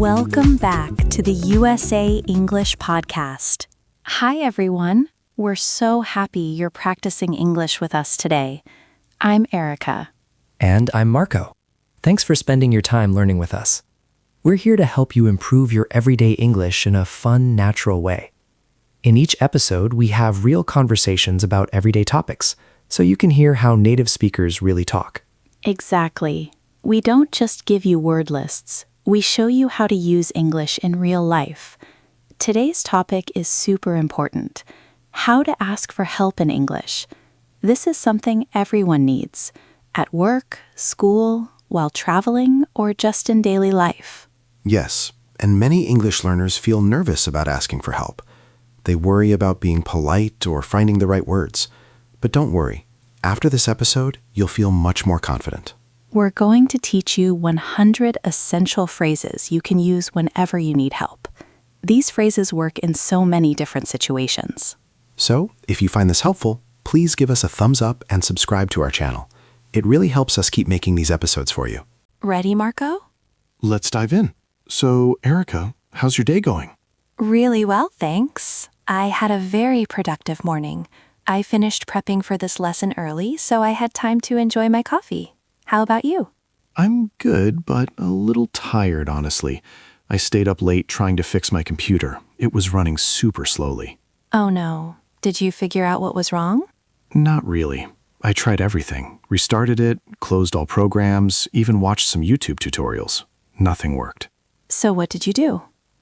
Welcome back to the USA English Podcast. Hi, everyone. We're so happy you're practicing English with us today. I'm Erica. And I'm Marco. Thanks for spending your time learning with us. We're here to help you improve your everyday English in a fun, natural way. In each episode, we have real conversations about everyday topics, so you can hear how native speakers really talk. Exactly. We don't just give you word lists. We show you how to use English in real life. Today's topic is super important: how to ask for help in English. This is something everyone needs, at work, school, while traveling, or just in daily life. Yes, and many English learners feel nervous about asking for help. They worry about being polite or finding the right words. But don't worry. After this episode, you'll feel much more confident. We're going to teach you 100 essential phrases you can use whenever you need help. These phrases work in so many different situations. So, if you find this helpful, please give us a thumbs up and subscribe to our channel. It really helps us keep making these episodes for you. Ready, Marco? Let's dive in. So, Erica, how's your day going? Really well, thanks. I had a very productive morning. I finished prepping for this lesson early, so I had time to enjoy my coffee. How about you? I'm good, but a little tired, honestly. I stayed up late trying to fix my computer. It was running super slowly. Oh no. Did you figure out what was wrong? Not really. I tried everything. Restarted it, closed all programs, even watched some YouTube tutorials. Nothing worked. So what did you do?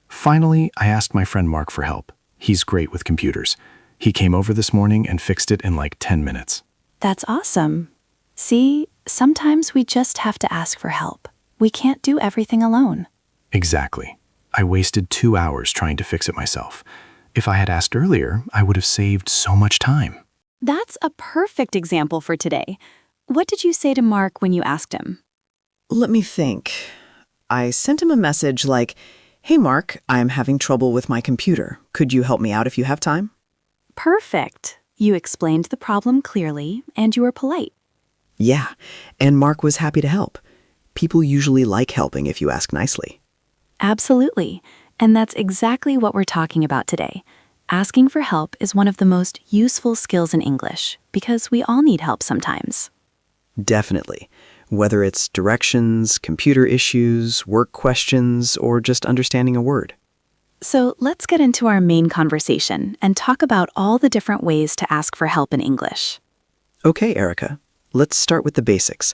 Finally, I asked my friend Mark for help. He's great with computers. He came over this morning and fixed it in like 10 minutes. That's awesome. See, sometimes we just have to ask for help. We can't do everything alone. Exactly. I wasted 2 hours trying to fix it myself. If I had asked earlier, I would have saved so much time. That's a perfect example for today. What did you say to Mark when you asked him? Let me think. I sent him a message like, "Hey Mark, I'm having trouble with my computer. Could you help me out if you have time?" Perfect. You explained the problem clearly, and you were polite. Yeah, and Mark was happy to help. People usually like helping if you ask nicely. Absolutely. And that's exactly what we're talking about today. Asking for help is one of the most useful skills in English because we all need help sometimes. Definitely. Whether it's directions, computer issues, work questions, or just understanding a word. So let's get into our main conversation and talk about all the different ways to ask for help in English. Okay, Erica, let's start with the basics.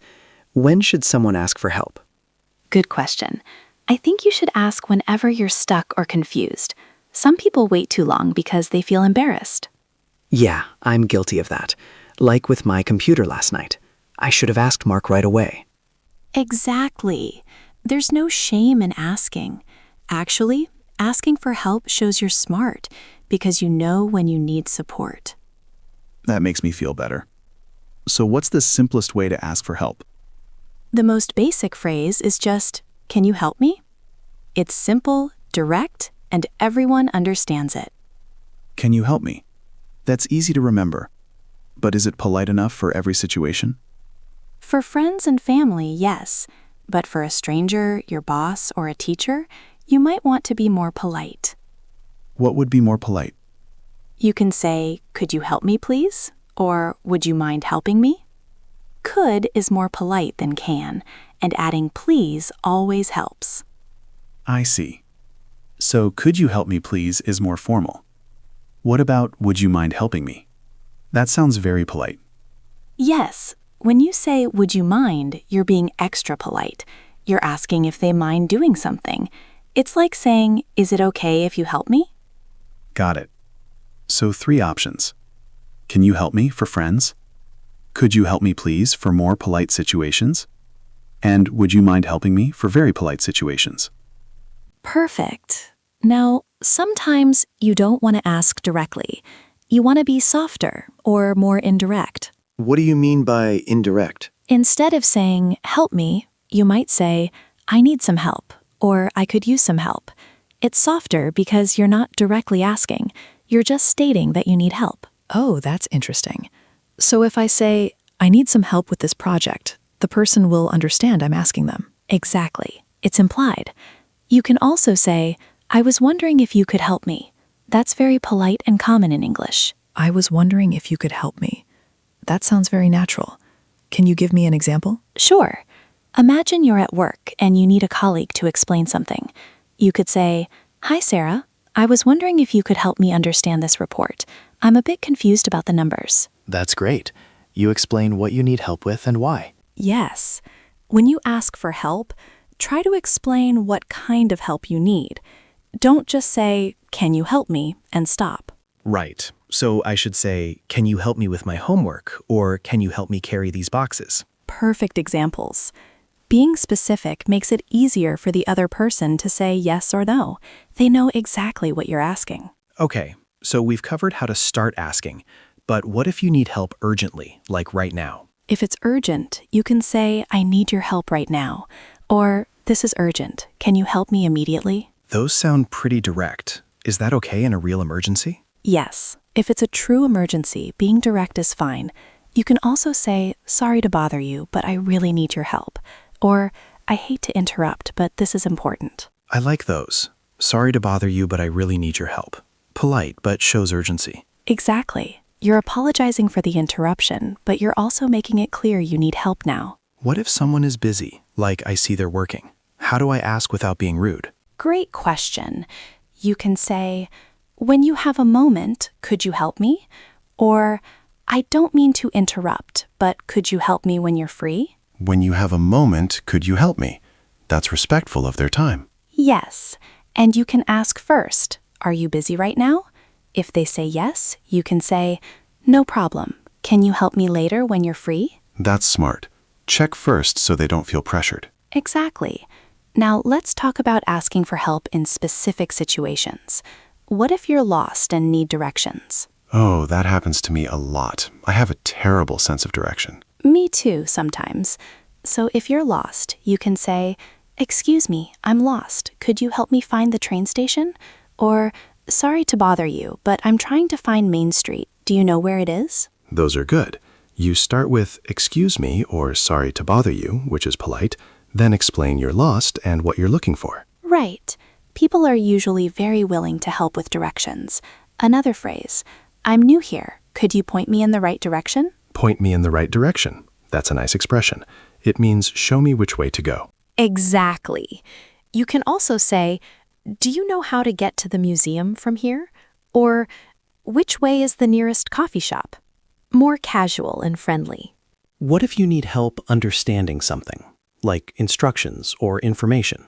When should someone ask for help? Good question. I think you should ask whenever you're stuck or confused. Some people wait too long because they feel embarrassed. Yeah, I'm guilty of that. Like with my computer last night. I should have asked Mark right away. Exactly. There's no shame in asking. Actually, asking for help shows you're smart because you know when you need support. That makes me feel better. So what's the simplest way to ask for help? The most basic phrase is just, "Can you help me?" It's simple, direct, and everyone understands it. Can you help me? That's easy to remember. But is it polite enough for every situation? For friends and family, yes. But for a stranger, your boss, or a teacher, you might want to be more polite. What would be more polite? You can say, "Could you help me, please?" Or, "Would you mind helping me?" Could is more polite than can, and adding please always helps. I see. So could you help me please is more formal. What about would you mind helping me? That sounds very polite. Yes, when you say "would you mind," you're being extra polite. You're asking if they mind doing something. It's like saying, "Is it okay if you help me?" Got it. So 3 options. Can you help me for friends? Could you help me please for more polite situations? And would you mind helping me for very polite situations? Perfect. Now, sometimes you don't want to ask directly. You want to be softer or more indirect. What do you mean by indirect? Instead of saying, "Help me," you might say, "I need some help," or "I could use some help." It's softer because you're not directly asking. You're just stating that you need help. Oh, that's interesting. So if I say, "I need some help with this project," the person will understand I'm asking them. Exactly. It's implied. You can also say, I was wondering if you could help me. That's very polite and common in English. I was wondering if you could help me. That sounds very natural. Can you give me an example? Sure. Imagine you're at work and you need a colleague to explain something. You could say, Hi, Sarah. I was wondering if you could help me understand this report. I'm a bit confused about the numbers. That's great. You explain what you need help with and why. Yes. When you ask for help, try to explain what kind of help you need. Don't just say, Can you help me? And stop. Right. So I should say, can you help me with my homework? Or can you help me carry these boxes? Perfect examples. Being specific makes it easier for the other person to say yes or no. They know exactly what you're asking. Okay, so we've covered how to start asking. But what if you need help urgently, like right now? If it's urgent, you can say, I need your help right now. Or, this is urgent. Can you help me immediately? Those sound pretty direct. Is that okay in a real emergency? Yes. If it's a true emergency, being direct is fine. You can also say, Sorry to bother you, but I really need your help. Or, I hate to interrupt, but this is important. I like those. Sorry to bother you, but I really need your help. Polite, but shows urgency. Exactly. You're apologizing for the interruption, but you're also making it clear you need help now. What if someone is busy, like I see they're working? How do I ask without being rude? Great question. You can say, When you have a moment, could you help me? Or, I don't mean to interrupt, but could you help me when you're free? When you have a moment, could you help me? That's respectful of their time. Yes. And you can ask first, Are you busy right now? If they say yes, you can say, No problem. Can you help me later when you're free? That's smart. Check first so they don't feel pressured. Exactly. Now let's talk about asking for help in specific situations. What if you're lost and need directions? Oh, that happens to me a lot. I have a terrible sense of direction. Me too, sometimes. So if you're lost, you can say, Excuse me, I'm lost. Could you help me find the train station? Or, Sorry to bother you, but I'm trying to find Main Street. Do you know where it is? Those are good. You start with excuse me or sorry to bother you, which is polite, then explain you're lost and what you're looking for. Right. People are usually very willing to help with directions. Another phrase, I'm new here. Could you point me in the right direction? Point me in the right direction. That's a nice expression. It means show me which way to go. Exactly. You can also say, Do you know how to get to the museum from here? Or, Which way is the nearest coffee shop? More casual and friendly. What if you need help understanding something, like instructions or information?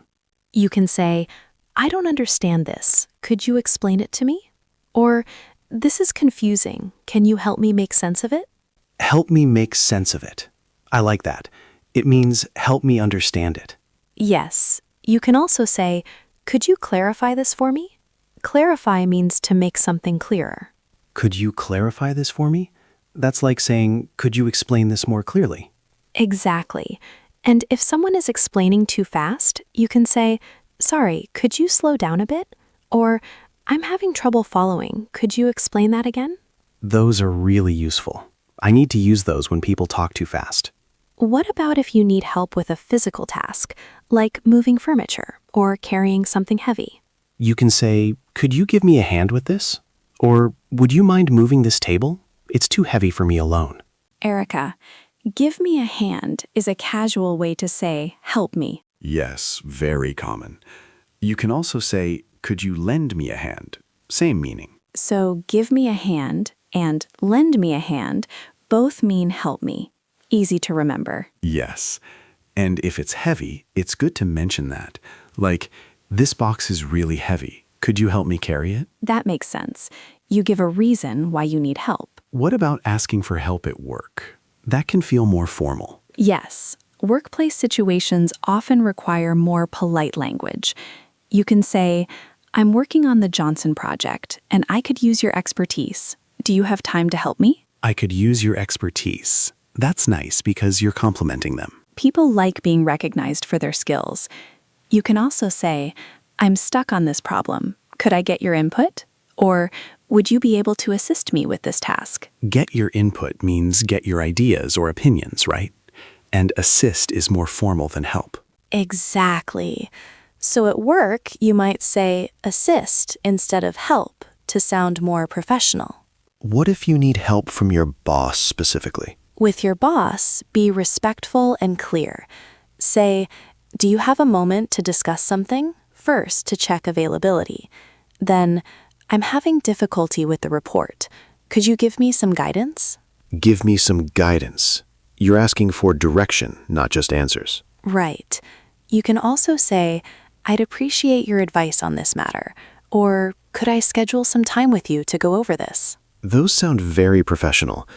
You can say, I don't understand this. Could you explain it to me? Or, This is confusing. Can you help me make sense of it? Help me make sense of it. I like that. It means help me understand it. Yes. You can also say, Could you clarify this for me? Clarify means to make something clearer. Could you clarify this for me? That's like saying, could you explain this more clearly? Exactly. And if someone is explaining too fast, you can say, Sorry, could you slow down a bit? Or, I'm having trouble following. Could you explain that again? Those are really useful. I need to use those when people talk too fast. What about if you need help with a physical task, like moving furniture or carrying something heavy? You can say, could you give me a hand with this? Or, would you mind moving this table? It's too heavy for me alone. Erica, give me a hand is a casual way to say, help me. Yes, very common. You can also say, could you lend me a hand? Same meaning. So give me a hand and lend me a hand both mean help me. Easy to remember. Yes. And if it's heavy, it's good to mention that. Like, this box is really heavy. Could you help me carry it? That makes sense. You give a reason why you need help. What about asking for help at work? That can feel more formal. Yes. Workplace situations often require more polite language. You can say, I'm working on the Johnson project, and I could use your expertise. Do you have time to help me? I could use your expertise. That's nice because you're complimenting them. People like being recognized for their skills. You can also say, I'm stuck on this problem. Could I get your input? Or, would you be able to assist me with this task? Get your input means get your ideas or opinions, right? And assist is more formal than help. Exactly. So at work, you might say assist instead of help to sound more professional. What if you need help from your boss specifically? With your boss, be respectful and clear. Say, do you have a moment to discuss something? First, to check availability. Then, I'm having difficulty with the report. Could you give me some guidance? Give me some guidance. You're asking for direction, not just answers. Right. You can also say, I'd appreciate your advice on this matter. Or, could I schedule some time with you to go over this? Those sound very professional.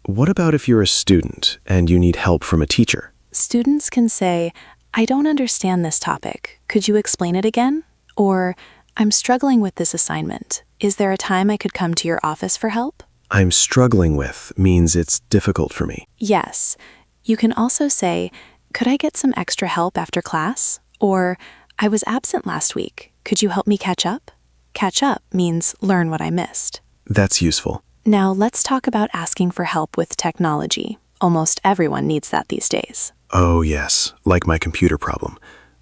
What about if you're a student and you need help from a teacher? Students can say, I don't understand this topic. Could you explain it again? Or, I'm struggling with this assignment. Is there a time I could come to your office for help? I'm struggling with means it's difficult for me. Yes. You can also say, could I get some extra help after class? Or, I was absent last week. Could you help me catch up? Catch up means learn what I missed. That's useful. Now let's talk about asking for help with technology. Almost everyone needs that these days. Oh, yes, like my computer problem.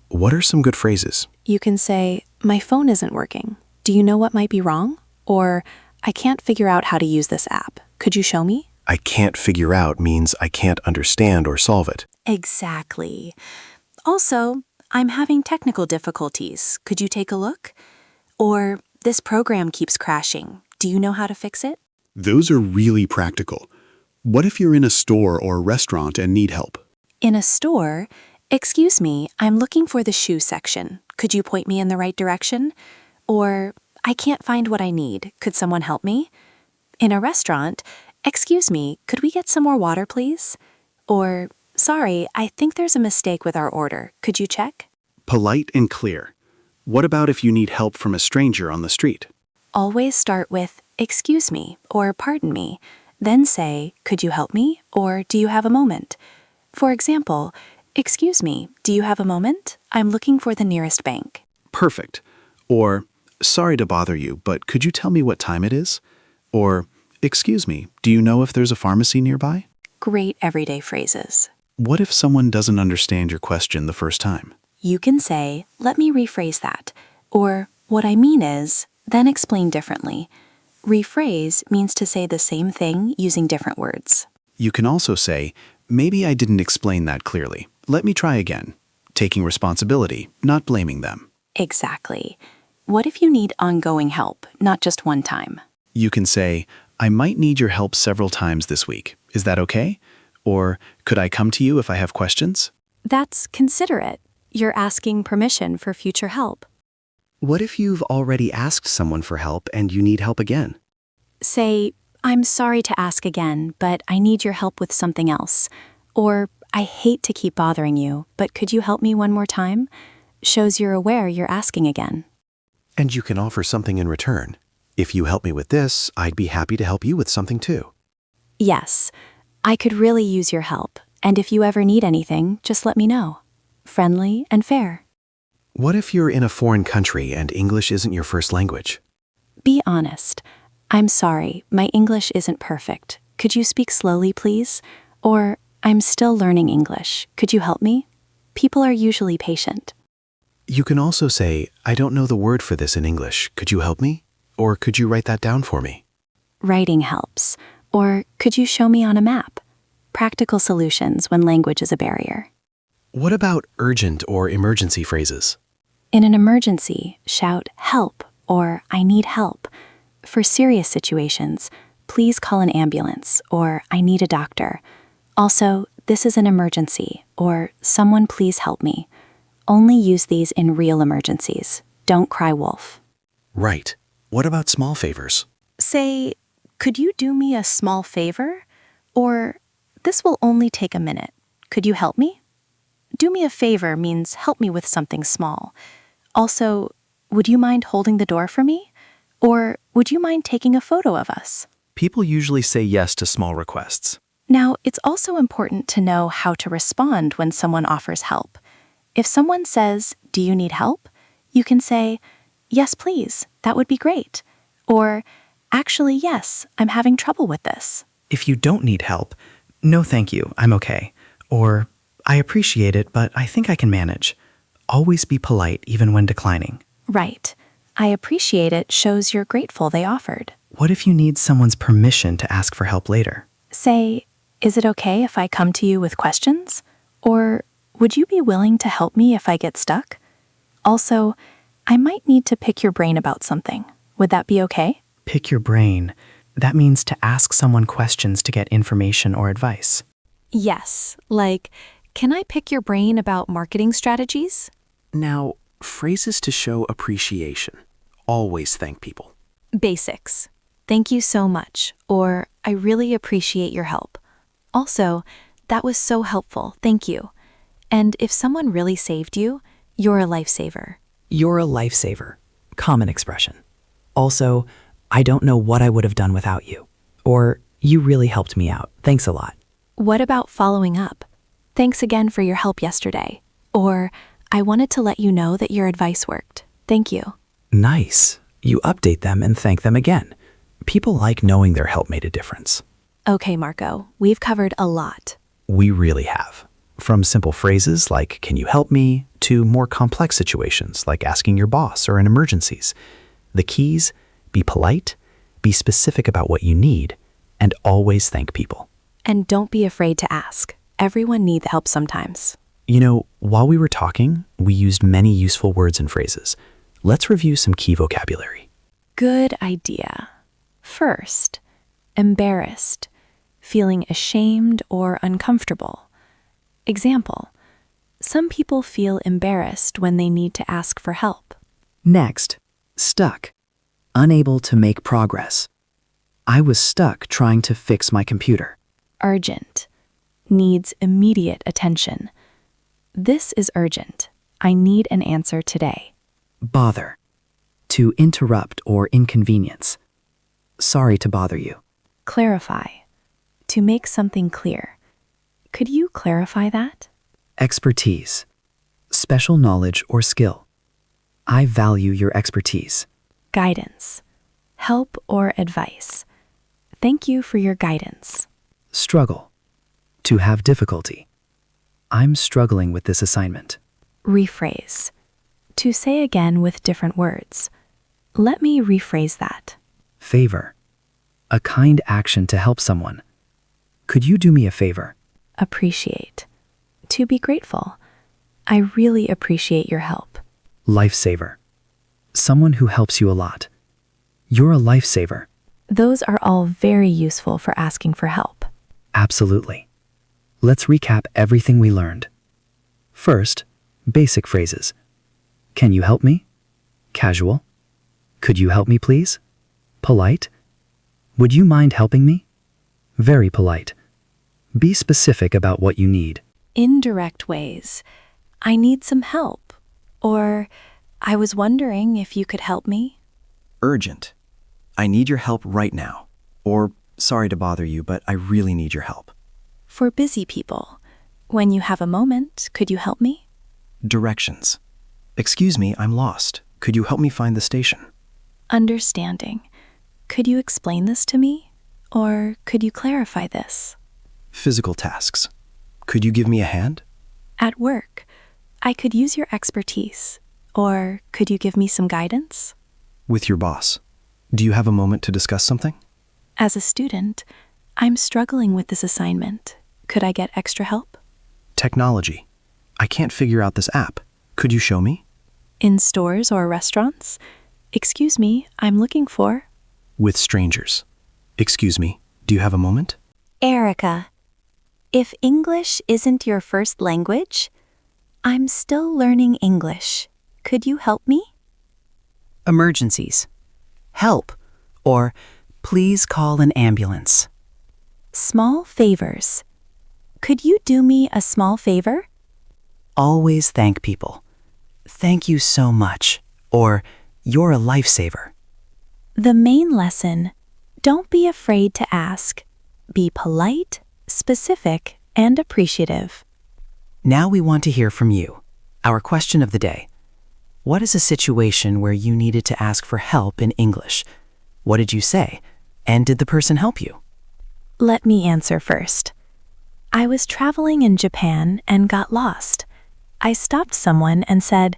What are some good phrases? You can say, my phone isn't working. Do you know what might be wrong? Or, I can't figure out how to use this app. Could you show me? I can't figure out means I can't understand or solve it. Exactly. Also, I'm having technical difficulties. Could you take a look? Or, this program keeps crashing. Do you know how to fix it? Those are really practical. What if you're in a store or a restaurant and need help? In a store, excuse me, I'm looking for the shoe section. Could you point me in the right direction? Or, I can't find what I need. Could someone help me? In a restaurant, excuse me, could we get some more water, please? Or, sorry, I think there's a mistake with our order. Could you check? Polite and clear. What about if you need help from a stranger on the street? Always start with, excuse me, or pardon me. Then say, could you help me? Or, do you have a moment? For example, excuse me, do you have a moment? I'm looking for the nearest bank. Perfect. Or, sorry to bother you, but could you tell me what time it is? Or, excuse me, do you know if there's a pharmacy nearby? Great everyday phrases. What if someone doesn't understand your question the first time? You can say, let me rephrase that. Or, what I mean is, then explain differently. Rephrase means to say the same thing using different words. You can also say, maybe I didn't explain that clearly. Let me try again. Taking responsibility, not blaming them. Exactly. What if you need ongoing help, not just one time? You can say, I might need your help several times this week. Is that okay? Or, could I come to you if I have questions? That's considerate. You're asking permission for future help. What if you've already asked someone for help and you need help again? Say, I'm sorry to ask again, but I need your help with something else. Or, I hate to keep bothering you, but could you help me one more time? Shows you're aware you're asking again. And you can offer something in return. If you help me with this, I'd be happy to help you with something too. Yes, I could really use your help, and if you ever need anything, just let me know. Friendly and fair. What if you're in a foreign country and English isn't your first language? Be honest. I'm sorry, my English isn't perfect. Could you speak slowly, please? Or, I'm still learning English. Could you help me? People are usually patient. You can also say, I don't know the word for this in English. Could you help me? Or could you write that down for me? Writing helps. Or, could you show me on a map? Practical solutions when language is a barrier. What about urgent or emergency phrases? In an emergency, shout help or I need help. For serious situations, please call an ambulance or I need a doctor. Also, this is an emergency or someone please help me. Only use these in real emergencies. Don't cry wolf. Right. What about small favors? Say, could you do me a small favor? Or, this will only take a minute. Could you help me? Do me a favor means help me with something small. Also, would you mind holding the door for me? Or would you mind taking a photo of us? People usually say yes to small requests. Now, it's also important to know how to respond when someone offers help. If someone says, do you need help? You can say, yes, please, that would be great. Or, actually, yes, I'm having trouble with this. If you don't need help, no thank you, I'm okay. Or, I appreciate it, but I think I can manage. Always be polite even when declining. Right. I appreciate it shows you're grateful they offered. What if you need someone's permission to ask for help later? Say, is it okay if I come to you with questions? Or would you be willing to help me if I get stuck? Also, I might need to pick your brain about something. Would that be okay? Pick your brain. That means to ask someone questions to get information or advice. Yes, like, can I pick your brain about marketing strategies? Now, phrases to show appreciation. Always thank people. Basics. Thank you so much, or I really appreciate your help. Also, that was so helpful, thank you. And if someone really saved you, you're a lifesaver. You're a lifesaver. Common expression. Also, I don't know what I would have done without you. Or, you really helped me out. Thanks a lot. What about following up? Thanks again for your help yesterday. Or, I wanted to let you know that your advice worked. Thank you. Nice. You update them and thank them again. People like knowing their help made a difference. Okay, Marco, we've covered a lot. We really have. From simple phrases like, can you help me, to more complex situations like asking your boss or in emergencies. The keys, be polite, be specific about what you need, and always thank people. And don't be afraid to ask. Everyone needs help sometimes. You know, while we were talking, we used many useful words and phrases. Let's review some key vocabulary. Good idea. First, embarrassed, feeling ashamed or uncomfortable. Example, some people feel embarrassed when they need to ask for help. Next, stuck, unable to make progress. I was stuck trying to fix my computer. Urgent, needs immediate attention. This is urgent. I need an answer today. Bother, to interrupt or inconvenience. Sorry to bother you. Clarify, to make something clear. Could you clarify that? Expertise, special knowledge or skill. I value your expertise. Guidance, help or advice. Thank you for your guidance. Struggle, to have difficulty. I'm struggling with this assignment. Rephrase, to say again with different words. Let me rephrase that. Favor, a kind action to help someone. Could you do me a favor? Appreciate, to be grateful. I really appreciate your help. Lifesaver, someone who helps you a lot. You're a lifesaver. Those are all very useful for asking for help. Absolutely. Let's recap everything we learned. First, basic phrases. Can you help me? Casual. Could you help me, please? Polite. Would you mind helping me? Very polite. Be specific about what you need. Indirect ways. I need some help. Or, I was wondering if you could help me. Urgent. I need your help right now. Or, sorry to bother you, but I really need your help. For busy people. When you have a moment, could you help me? Directions. Excuse me, I'm lost. Could you help me find the station? Understanding. Could you explain this to me? Or could you clarify this? Physical tasks. Could you give me a hand? At work, I could use your expertise. Or could you give me some guidance? With your boss. Do you have a moment to discuss something? As a student, I'm struggling with this assignment. Could I get extra help? Technology. I can't figure out this app. Could you show me? In stores or restaurants? Excuse me, I'm looking for... With strangers. Excuse me, do you have a moment? Erica, if English isn't your first language, I'm still learning English. Could you help me? Emergencies. Help, or please call an ambulance. Small favors. Could you do me a small favor? Always thank people. Thank you so much, or you're a lifesaver. The main lesson, don't be afraid to ask. Be polite, specific, and appreciative. Now we want to hear from you. Our question of the day. What is a situation where you needed to ask for help in English? What did you say? And did the person help you? Let me answer first. I was traveling in Japan and got lost. I stopped someone and said,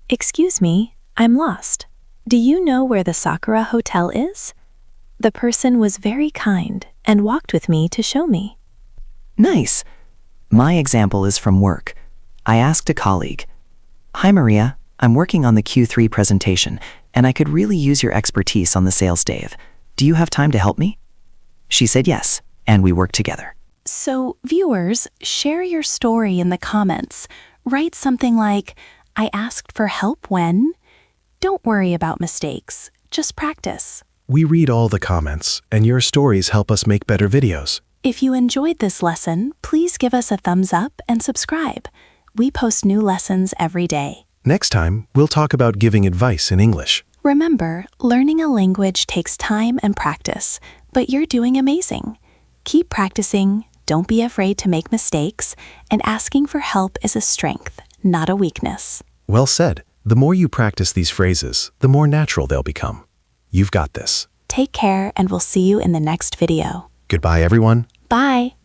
"Excuse me, I'm lost. Do you know where the Sakura Hotel is?" The person was very kind and walked with me to show me. Nice. My example is from work. I asked a colleague, "Hi Maria, I'm working on the Q3 presentation, and I could really use your expertise on the sales Dave. Do you have time to help me?" She said yes, and we worked together. So, viewers, share your story in the comments. Write something like, "I asked for help when..." Don't worry about mistakes, just practice. We read all the comments, and your stories help us make better videos. If you enjoyed this lesson, please give us a thumbs up and subscribe. We post new lessons every day. Next time, we'll talk about giving advice in English. Remember, learning a language takes time and practice, but you're doing amazing. Keep practicing, don't be afraid to make mistakes, and asking for help is a strength, not a weakness. Well said. The more you practice these phrases, the more natural they'll become. You've got this. Take care, and we'll see you in the next video. Goodbye, everyone. Bye!